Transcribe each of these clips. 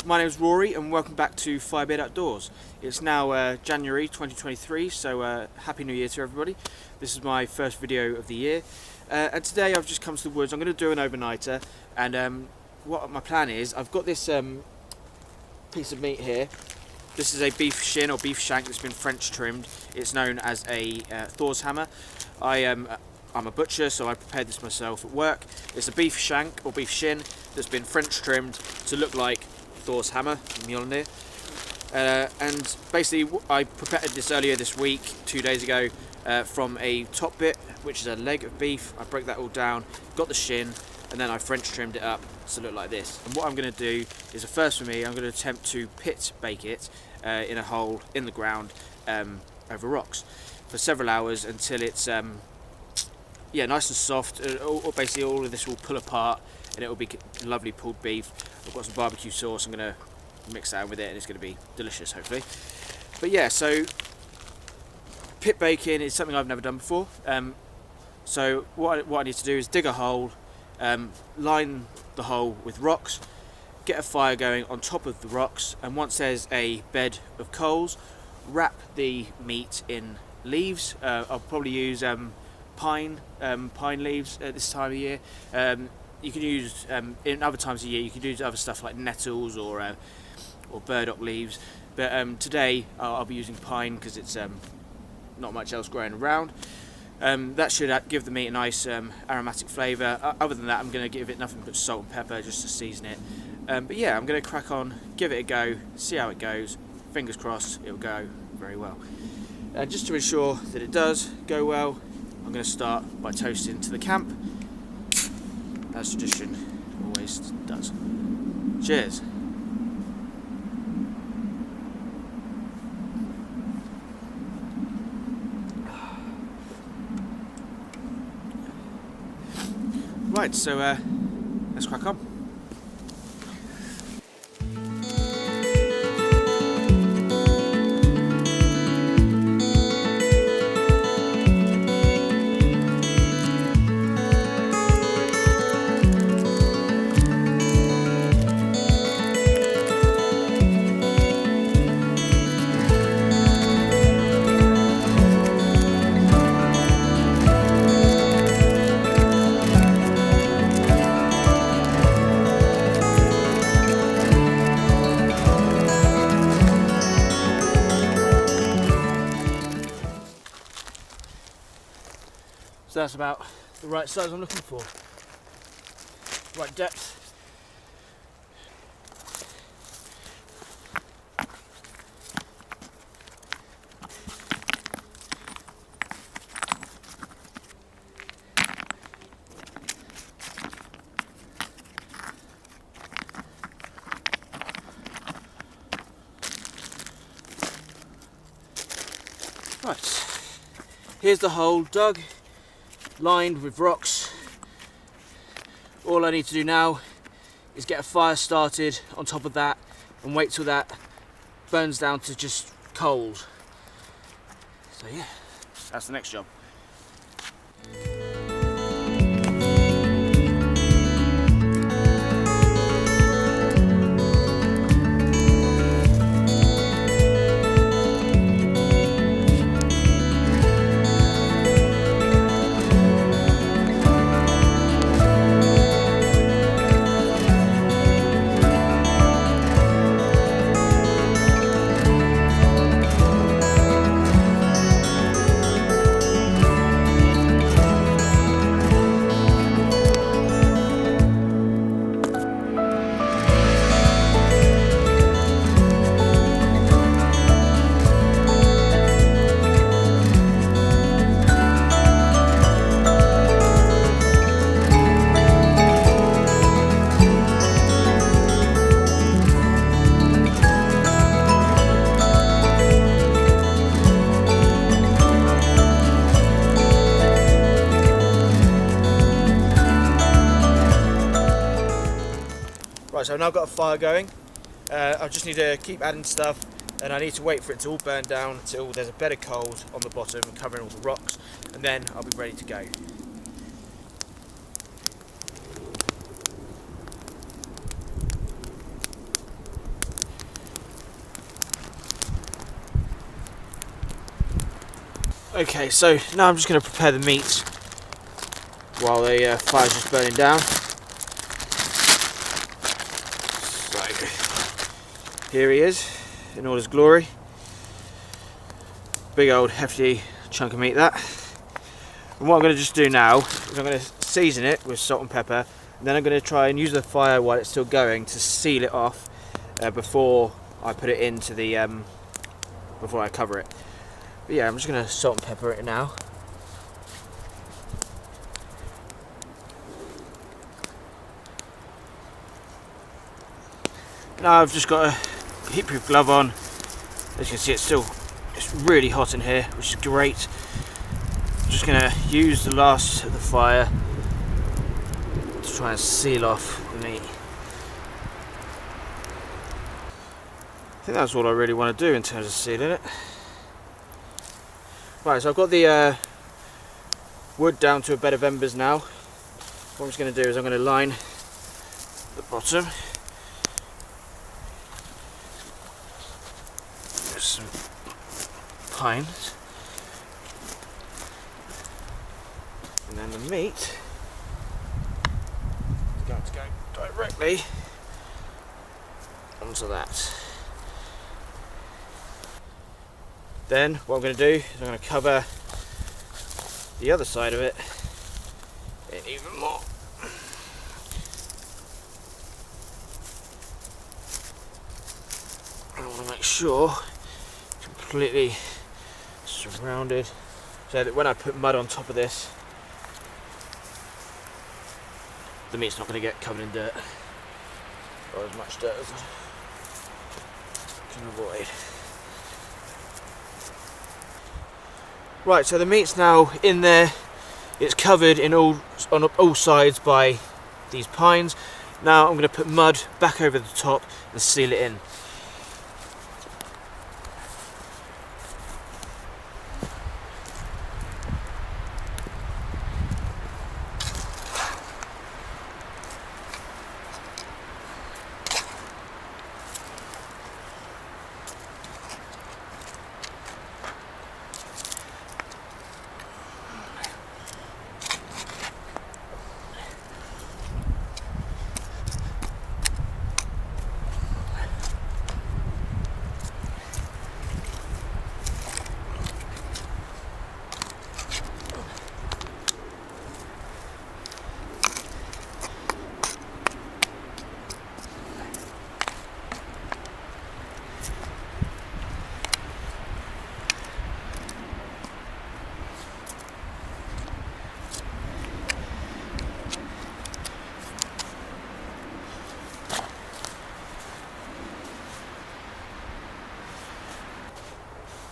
my name is Rory and welcome back to Firebeard Outdoors. It's now January 2023, so Happy New Year to everybody. This is my first video of the year, and today I've just come to the woods. I'm going to do an overnighter, and what my plan is, I've got this piece of meat here. This is a beef shin or beef shank that's been French trimmed. It's known as a Thor's hammer. I'm a butcher, so I prepared this myself at work. It's a beef shank or beef shin that's been French trimmed to look like Thor's hammer, Mjolnir. And basically I prepared this earlier this week, 2 days ago, from a top bit, which is a leg of beef. I broke that all down, got the shin, and then I French trimmed it up to look like this. And what I'm going to do is, a first for me, I'm going to attempt to pit bake it in a hole in the ground over rocks for several hours until it's yeah, nice and soft. Basically all of this will pull apart and it will be lovely pulled beef. I've got some barbecue sauce, I'm going to mix that with it and it's going to be delicious, hopefully. But yeah, so pit baking is something I've never done before. So what I need to do is dig a hole, line the hole with rocks, get a fire going on top of the rocks, and once there's a bed of coals, wrap the meat in leaves. I'll probably use pine leaves at this time of year. You can use in other times of year you can use other stuff like nettles or burdock leaves, but today I'll be using pine because it's not much else growing around. That should give the meat a nice aromatic flavour. Other than that, I'm going to give it nothing but salt and pepper just to season it. But yeah, I'm going to crack on, give it a go, see how it goes. Fingers crossed it'll go very well. Just to ensure that it does go well, I'm going to start by toasting to the camp, as tradition always does. Cheers. Right, so let's crack on. So that's about the right size I'm looking for. Right depth. Right. Here's the hole dug, lined with rocks. All I need to do now is get a fire started on top of that and wait till that burns down to just coals. So yeah, that's the next job. Right, so I've now got a fire going. I just need to keep adding stuff, and I need to wait for it to all burn down until there's a bed of coals on the bottom and covering all the rocks, and then I'll be ready to go. Okay, so now I'm just going to prepare the meat while the fire's just burning down. So, here he is in all his glory. Big old hefty chunk of meat that. And what I'm going to just do now is I'm going to season it with salt and pepper, and then I'm going to try and use the fire while it's still going to seal it off before I put it into the before I cover it. But yeah, I'm just going to salt and pepper it now. Now I've just got a heatproof glove on. As you can see, it's really hot in here, which is great. I'm just going to use the last of the fire to try and seal off the meat. I think that's all I really want to do in terms of sealing it. Right, so I've got the wood down to a bed of embers now. What I'm just going to do is I'm going to line the bottom with some pines, and then the meat is going to go directly onto that. Then what I'm going to do is I'm going to cover the other side of it in even more. I want to make sure it's completely surrounded, so that when I put mud on top of this, the meat's not going to get covered in dirt, or as much dirt as I can avoid. Right, so the meat's now in there. It's covered on all sides by these pines. Now I'm going to put mud back over the top and seal it in.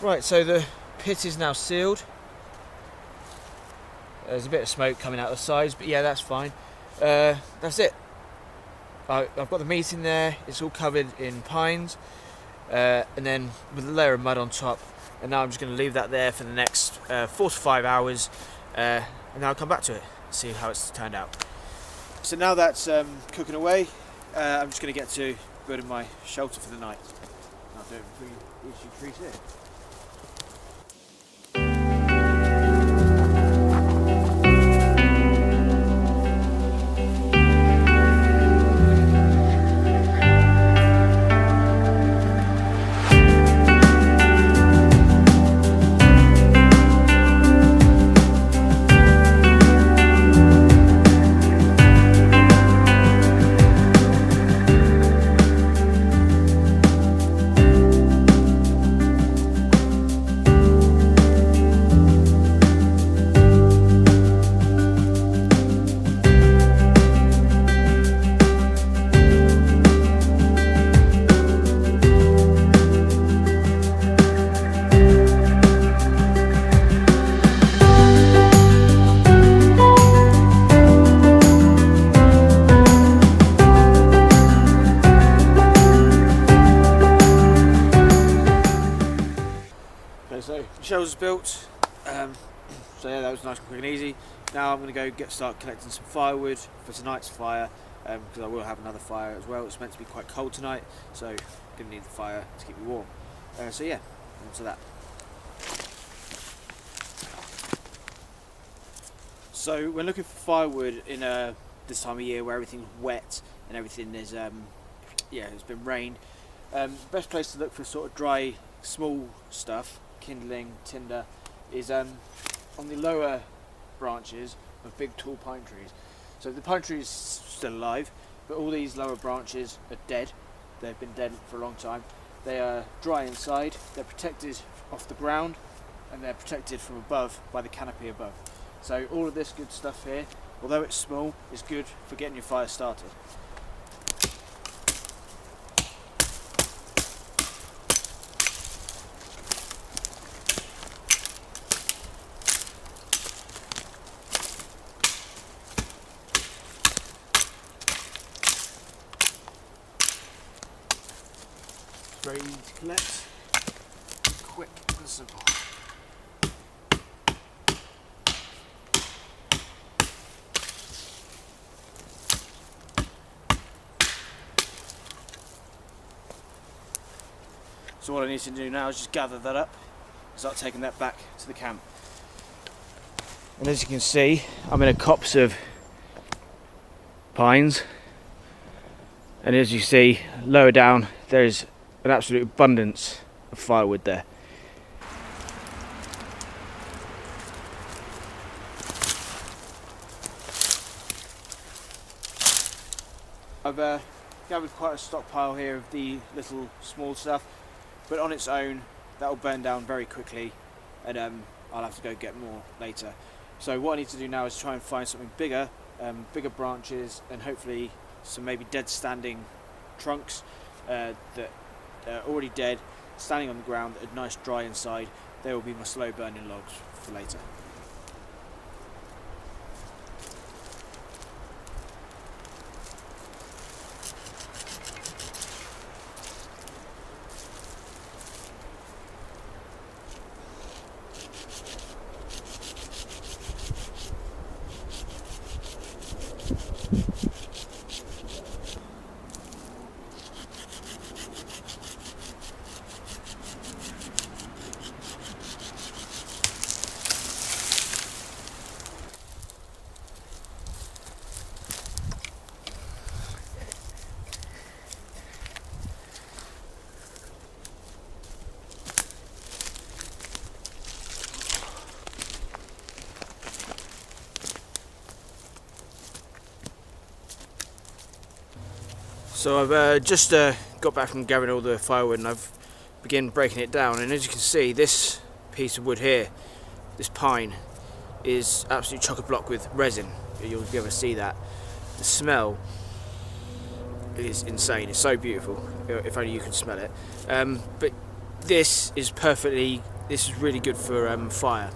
Right, so the pit is now sealed. There's a bit of smoke coming out the sides, but yeah, that's fine. That's it. I've got the meat in there, it's all covered in pines, and then with a layer of mud on top, and now I'm just going to leave that there for the next 4 to 5 hours, and then I'll come back to it, see how it's turned out. So now that's cooking away, I'm just going to get to building my shelter for the night. I'll do it before you increase it. So shelves built, so yeah, that was nice and quick and easy. Now I'm going to go start collecting some firewood for tonight's fire, because I will have another fire as well. It's meant to be quite cold tonight, so I'm going to need the fire to keep me warm. So yeah, on to that. So when looking for firewood in this time of year where everything's wet and everything is it's been rained, best place to look for sort of dry small stuff, kindling, tinder, is on the lower branches of big tall pine trees. So the pine tree is still alive, but all these lower branches are dead. They've been dead for a long time. They are dry inside, they're protected off the ground, and they're protected from above by the canopy above. So all of this good stuff here, although it's small, is good for getting your fire started. Very easy to collect, quick and simple. So what I need to do now is just gather that up and start taking that back to the camp. And as you can see, I'm in a copse of pines, and as you see lower down there's an absolute abundance of firewood there. I've gathered quite a stockpile here of the little small stuff, but on its own that will burn down very quickly, and I'll have to go get more later. So what I need to do now is try and find something bigger, bigger branches, and hopefully some maybe dead standing trunks that are already dead, standing on the ground, that are nice dry inside. They will be my slow burning logs for later. So I've just got back from gathering all the firewood, and I've begun breaking it down, and as you can see, this piece of wood here, this pine, is absolutely chock-a-block with resin. You'll be able to see that. The smell is insane. It's so beautiful, if only you can smell it. But this is really good for fire.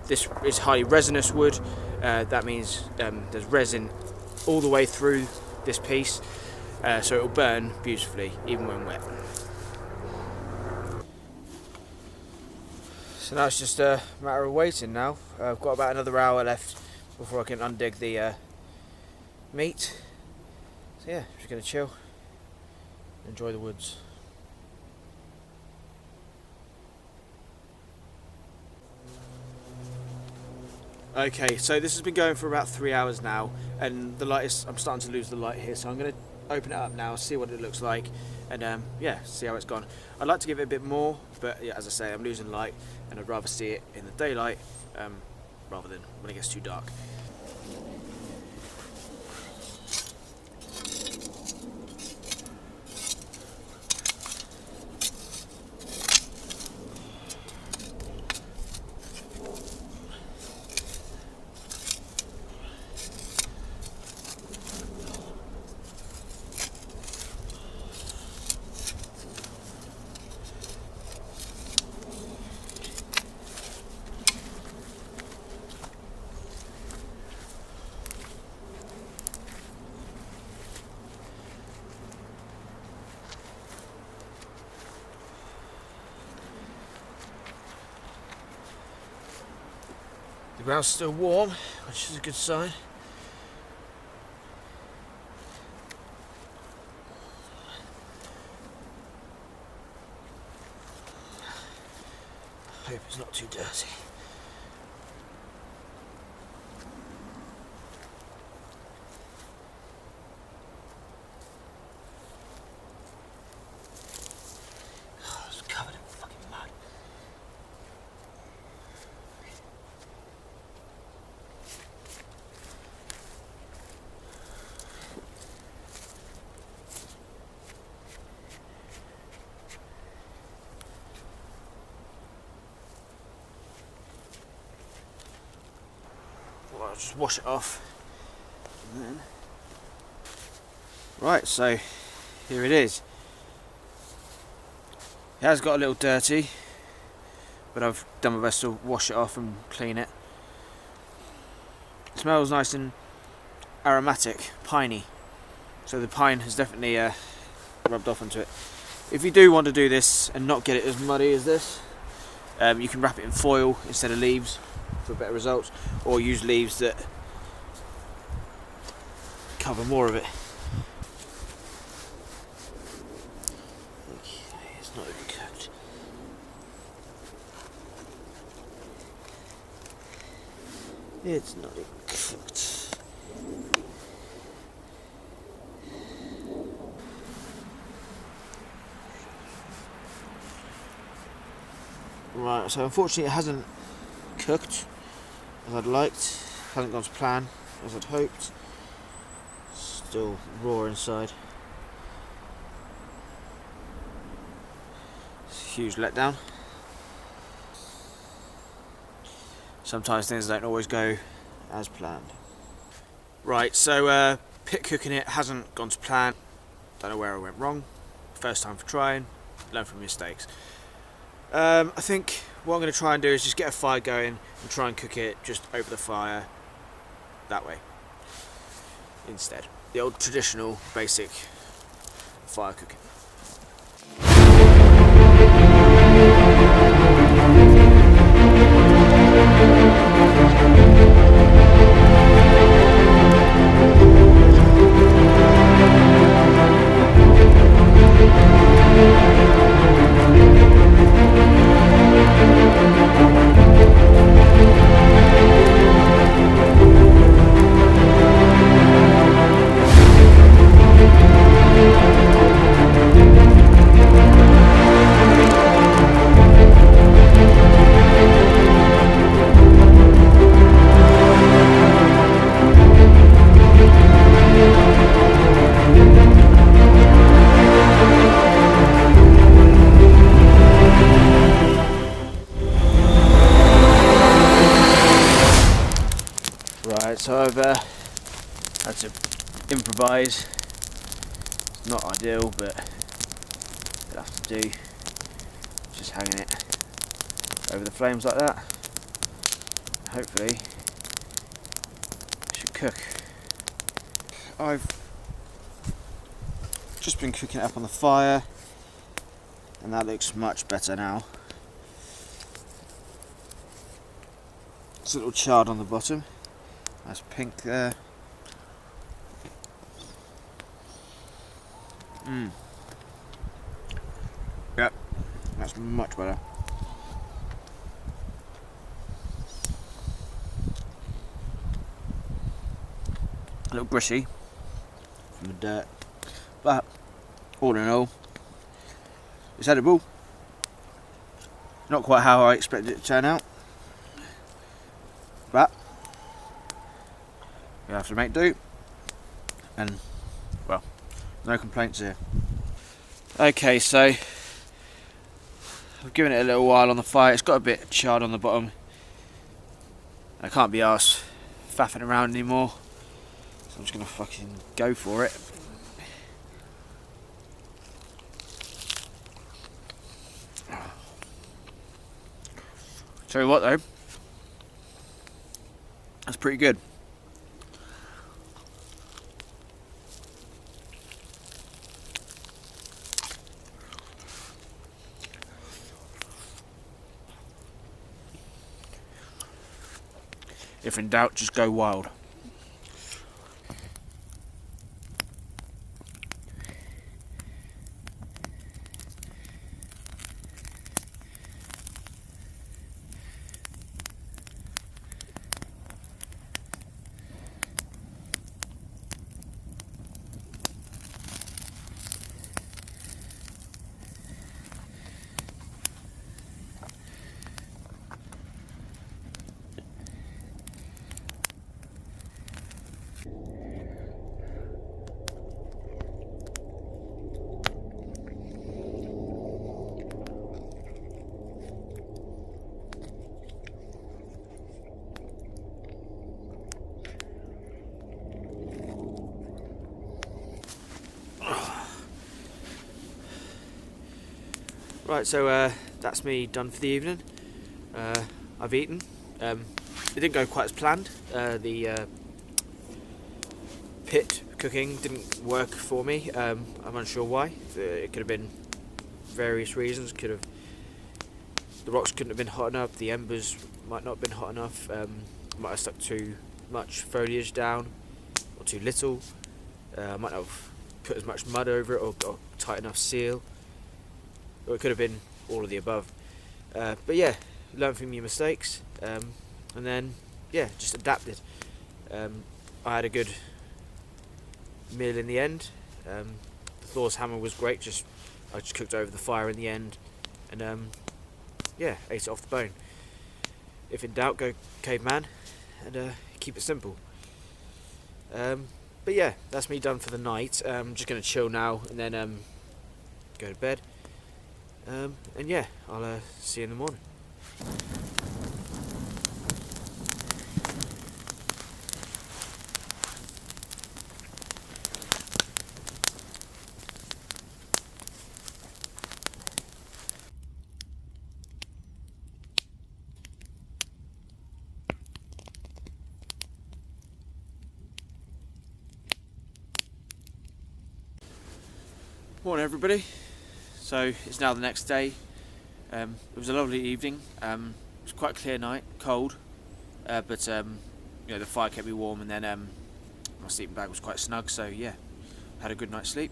This is highly resinous wood. That means there's resin all the way through this piece. So it will burn beautifully even when wet. So now it's just a matter of waiting now. I've got about another hour left before I can undig the meat. So yeah, just going to chill, enjoy the woods. Okay, so this has been going for about 3 hours now, and I'm starting to lose the light here, so I'm going to open it up now, see what it looks like, and see how it's gone. I'd like to give it a bit more, but yeah, as I say, I'm losing light, and I'd rather see it in the daylight rather than when it gets too dark. The ground's still warm, which is a good sign. Hope it's not too dirty. just wash it off. And then... Right, so here it is. It has got a little dirty, but I've done my best to wash it off and clean it. It smells nice and aromatic, piney. So the pine has definitely rubbed off onto it. If you do want to do this and not get it as muddy as this, you can wrap it in foil instead of leaves for better results, or use leaves that cover more of it. Okay, it's not even cooked. It's not even cooked. Right, so unfortunately it hasn't cooked as I'd liked, hasn't gone to plan as I'd hoped, still raw inside. It's a huge letdown. Sometimes things don't always go as planned. Right, so pit cooking it hasn't gone to plan, don't know where I went wrong, first time for trying, learn from mistakes. I think what I'm going to try and do is just get a fire going and try and cook it just over the fire that way instead. The old traditional basic fire cooking. Right, so I've had to improvise. It's not ideal, but it'll have to do. Just hanging it over the flames like that. Hopefully, it should cook. I've just been cooking it up on the fire, and that looks much better now. It's a little charred on the bottom. That's pink there. Yep, that's much better. A little brushy from the dirt, but all in all, it's edible. Not quite how I expected it to turn out, but you have to make do, and well, no complaints here. Okay, so I've given it a little while on the fire. It's got a bit charred on the bottom. I can't be arsed faffing around anymore, so I'm just gonna fucking go for it. Tell you what though, that's pretty good. If in doubt, just go wild. Right, so that's me done for the evening. I've eaten. It didn't go quite as planned. The pit cooking didn't work for me. I'm unsure why. It could have been various reasons. The rocks couldn't have been hot enough. The embers might not have been hot enough. Might have stuck too much foliage down, or too little. Might not have put as much mud over it, or got a tight enough seal. Or it could have been all of the above. But yeah, learn from your mistakes, and then yeah, just adapted. I had a good meal in the end. Thor's hammer was great. I just cooked over the fire in the end, and yeah, ate it off the bone. If in doubt, go caveman, and keep it simple. But yeah, that's me done for the night. I'm just gonna chill now and then go to bed. And yeah, I'll see you in the morning. Morning everybody. So it's now the next day. It was a lovely evening. It was quite a clear night, cold, but you know, the fire kept me warm, and then my sleeping bag was quite snug. So yeah, had a good night's sleep.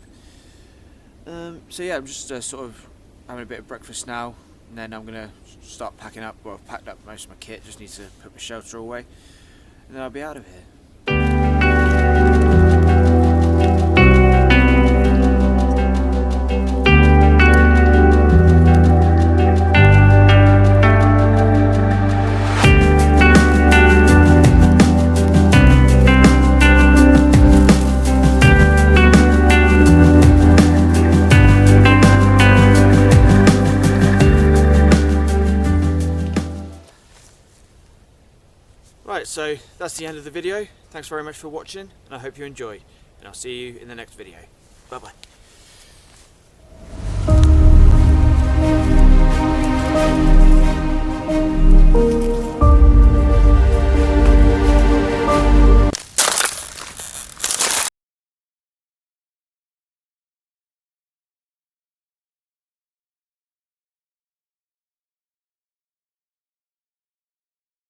So yeah, I'm just sort of having a bit of breakfast now, and then I'm gonna start packing up. Well, I've packed up most of my kit. Just need to put my shelter away, and then I'll be out of here. Right, so that's the end of the video. Thanks very much for watching, and I hope you enjoyed. And I'll see you in the next video. Bye bye.